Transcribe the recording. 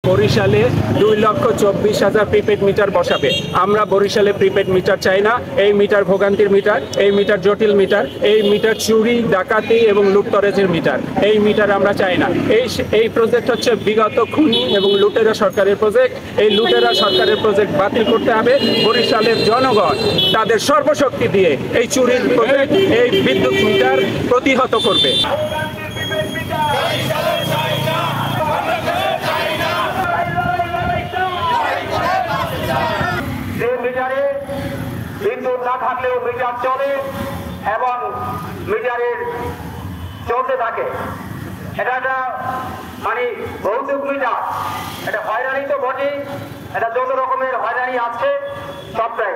বরিশালে 2,24,000 prepaid metre বসাবে। আমরা বরিশালে প্রিপেড মিটার চাই না। এই মিটার ভোগান্তির মিটার, এই মিটার জটিল মিটার, এই মিটার চুরি ডাকাতি এবং লুটতরাজের মিটার। এই মিটার আমরা চাই না। এই প্রজেক্ট হচ্ছে বিগত খুনি এবং লুটেরা সরকারের প্রজেক্ট। এই লুটেরা সরকারের প্রজেক্ট বাতিল করতে হবে। বরিশালের জনগণ তাদের সর্বশক্তি দিয়ে এই চুরির প্রজেক্ট, এই বিদ্যুৎ মিটার প্রতিহত করবে। বিদ্যুৎ না থাকলেও মিটার চলে এবং মিটারের চলতে থাকে। এটা একটা মানে ভৌতিক মিটার, এটা হয়রানি তো বটে, এটা যত রকমের হয়রানি আছে সবটাই।